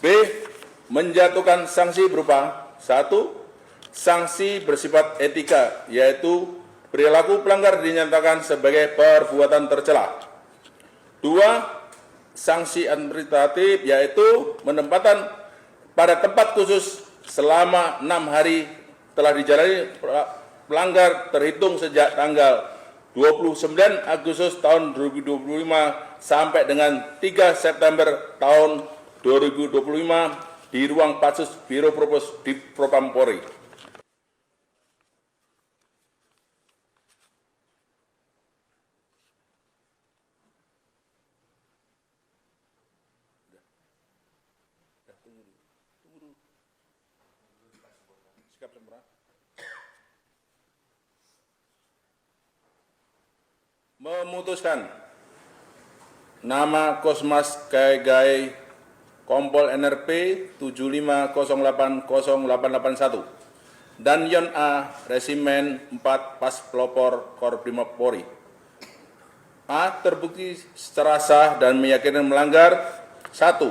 B. Menjatuhkan sanksi berupa 1. Sanksi bersifat etika, yaitu perilaku pelanggar dinyatakan sebagai perbuatan tercela. 2. Sanksi administratif, yaitu penempatan pada tempat khusus selama 6 hari telah dijalani pelanggar terhitung sejak tanggal 29 Agustus tahun 2025 sampai dengan 3 September tahun 2025 di ruang Patsus Biro Propos di Propam Polri. Memutuskan nama Kosmas Gai Kompol NRP 75080881 dan Yon A Resimen 4 Pas Pelopor Korprimob Polri. A. Terbukti secara sah dan meyakinkan melanggar 1.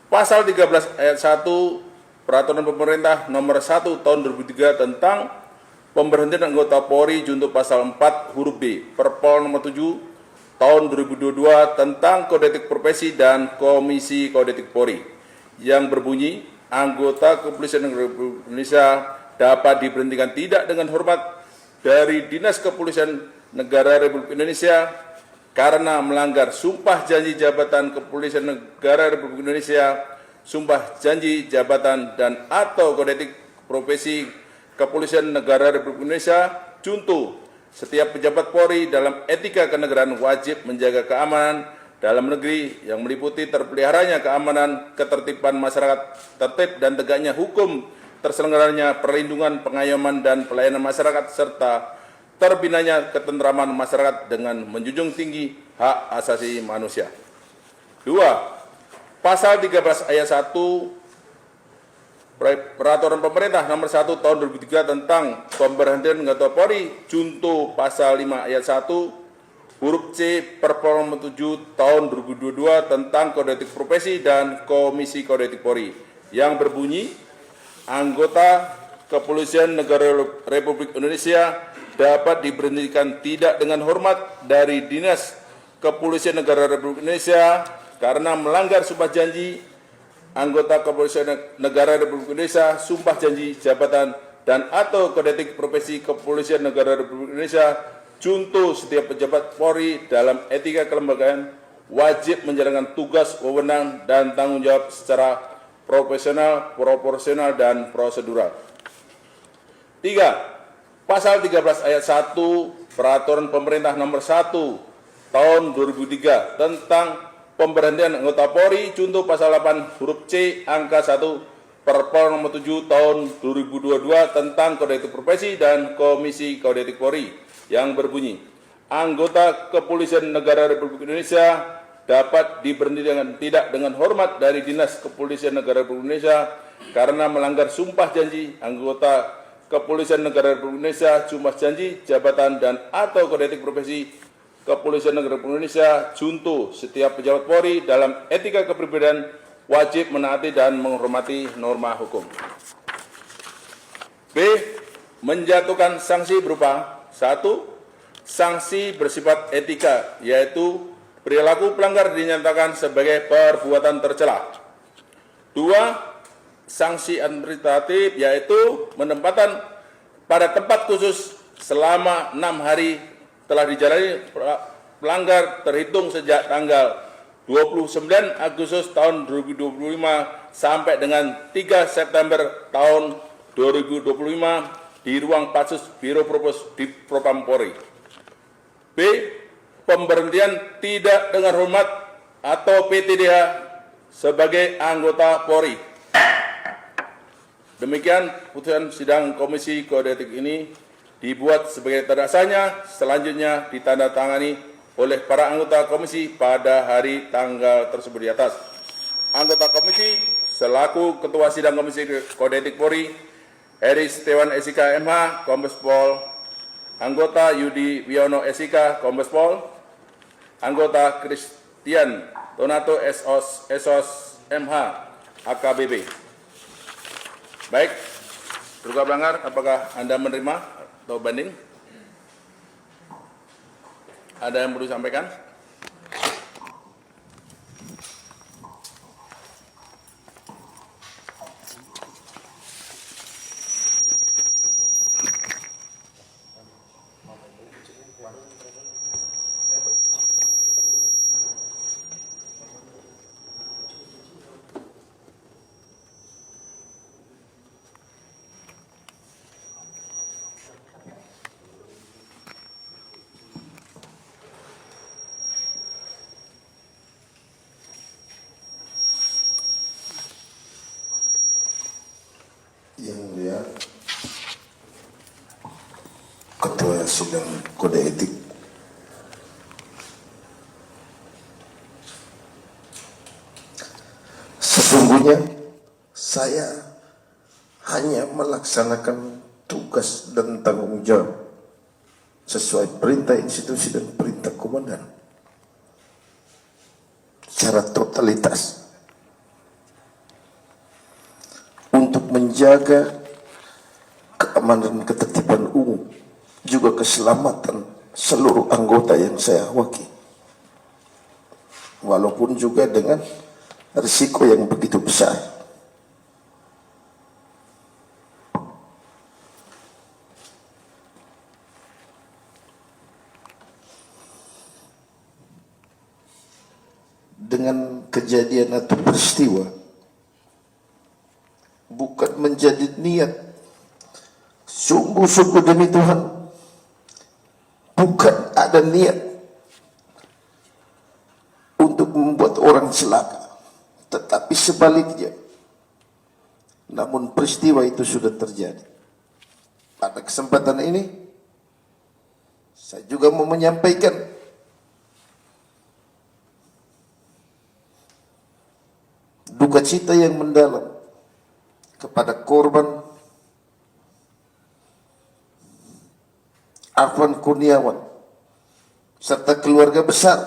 Pasal 13 ayat 1 Peraturan Pemerintah Nomor 1 Tahun 2003 tentang pemberhentian anggota Polri junto pasal 4 huruf B Perpol nomor 7 tahun 2022 tentang Kode Etik Profesi dan Komisi Kode Etik Polri yang berbunyi anggota Kepolisian Republik Indonesia dapat diberhentikan tidak dengan hormat dari Dinas Kepolisian Negara Republik Indonesia karena melanggar sumpah janji jabatan Kepolisian Negara Republik Indonesia, sumpah janji jabatan dan atau Kode Etik Profesi Kepolisian Negara Republik Indonesia. Contoh, setiap pejabat Polri dalam etika kenegaraan wajib menjaga keamanan dalam negeri yang meliputi terpeliharanya keamanan, ketertiban masyarakat, tertib dan tegaknya hukum, terselenggaranya perlindungan, pengayoman dan pelayanan masyarakat serta terbinanya ketentraman masyarakat dengan menjunjung tinggi hak asasi manusia. 2. Pasal 13 ayat 1 Peraturan Pemerintah Nomor 1 Tahun 2003 tentang pemberhentian anggota Polri junto pasal 5 ayat 1 huruf C Perpol nomor 7 Tahun 2022 tentang Kode Etik Profesi dan Komisi Kode Etik Polri yang berbunyi anggota Kepolisian Negara Republik Indonesia dapat diberhentikan tidak dengan hormat dari Dinas Kepolisian Negara Republik Indonesia karena melanggar sumpah janji anggota Kepolisian Negara Republik Indonesia, sumpah janji jabatan dan atau Kode Etik Profesi Kepolisian Negara Republik Indonesia. Contoh, setiap pejabat Polri dalam etika kelembagaan wajib menjalankan tugas, wewenang dan tanggung jawab secara profesional, proporsional dan prosedural. 3. Pasal 13 ayat 1 Peraturan Pemerintah Nomor 1 Tahun 2003 tentang pemberhentian anggota Polri junto pasal 8 huruf C angka 1 Perpol nomor 7 tahun 2022 tentang Kode Etik Profesi dan Komisi Kode Etik Polri yang berbunyi anggota Kepolisian Negara Republik Indonesia dapat diberhentikan tidak dengan hormat dari Dinas Kepolisian Negara Republik Indonesia karena melanggar sumpah janji anggota Kepolisian Negara Republik Indonesia, sumpah janji jabatan dan atau Kode Etik Profesi Kepolisian Negara Republik Indonesia. Contoh, setiap pejabat Polri dalam etika kepribadian wajib menaati dan menghormati norma hukum. B. Menjatuhkan sanksi berupa 1. Sanksi bersifat etika, yaitu perilaku pelanggar dinyatakan sebagai perbuatan tercela. 2. Sanksi administratif, yaitu penempatan pada tempat khusus selama 6 hari telah dijalani pelanggar terhitung sejak tanggal 29 Agustus tahun 2025 sampai dengan 3 September tahun 2025 di ruang Patsus Biro Propos di Propam Polri. B. Pemberhentian tidak dengan hormat atau PTDH sebagai anggota Polri. Demikian putusan sidang Komisi Kode Etik ini dibuat sebagai terdasarnya, selanjutnya ditandatangani oleh para anggota komisi pada hari tanggal tersebut di atas. Anggota komisi selaku Ketua Sidang Komisi Kode Etik Polri, Heri Setiawan SIK MH, Kombes Pol. Anggota Yudi Wiono SIK, Kombes Pol. Anggota Christian Donato SOS MH, AKBP. Baik, terduga pelanggar, apakah Anda menerima atau banding? Ada yang perlu disampaikan? Yang Mulia Ketua Sidang Kode Etik, sesungguhnya saya hanya melaksanakan tugas dan tanggung jawab sesuai perintah institusi dan perintah komandan secara totalitas untuk menjaga keamanan dan ketertiban umum, juga keselamatan seluruh anggota yang saya wakili. Walaupun juga dengan risiko yang begitu besar. Dengan kejadian atau peristiwa bukan menjadi niat, sungguh-sungguh demi Tuhan, bukan ada niat untuk membuat orang celaka, tetapi sebaliknya. Namun peristiwa itu sudah terjadi. Pada kesempatan ini, saya juga mau menyampaikan duka cita yang mendalam kepada korban Afwan Kurniawan serta keluarga besar.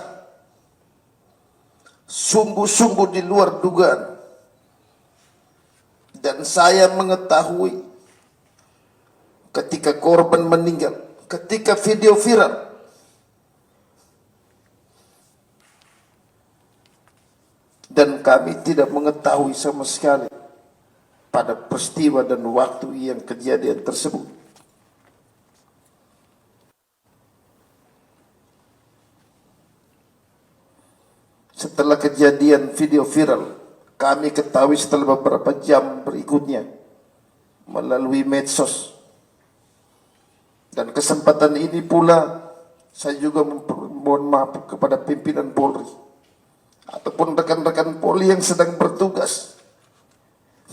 Sungguh-sungguh di luar dugaan, dan saya mengetahui ketika korban meninggal, ketika video viral, dan kami tidak mengetahui sama sekali pada peristiwa dan waktu yang kejadian tersebut. Setelah kejadian video viral, kami ketahui setelah beberapa jam berikutnya melalui medsos. Dan kesempatan ini pula saya juga mohon maaf kepada pimpinan Polri ataupun rekan-rekan Polri yang sedang bertugas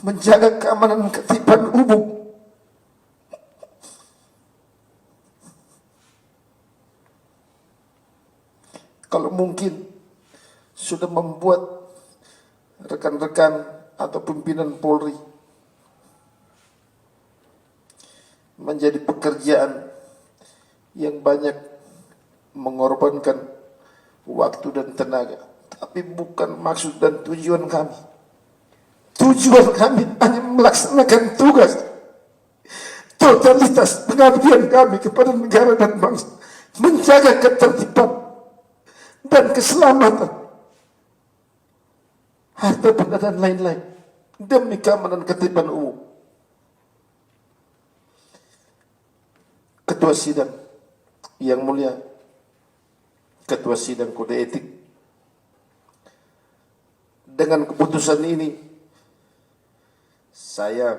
menjaga keamanan ketertiban umum. Kalau mungkin sudah membuat rekan-rekan atau pimpinan Polri menjadi pekerjaan yang banyak mengorbankan waktu dan tenaga, tapi bukan maksud dan tujuan kami. Tujuan kami hanya melaksanakan tugas totalitas pengabdian kami kepada negara dan bangsa, menjaga ketertiban dan keselamatan harta benda dan lain-lain demi keamanan ketertiban umum. Ketua Sidang yang mulia, Ketua Sidang Kode Etik, dengan keputusan ini saya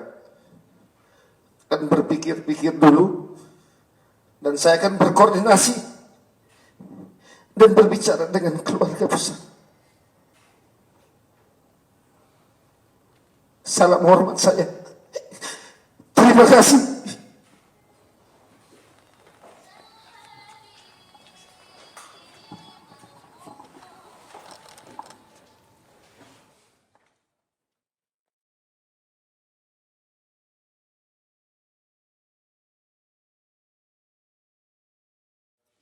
akan berpikir-pikir dulu, dan saya akan berkoordinasi dan berbicara dengan keluarga besar. Salam hormat saya. Terima kasih.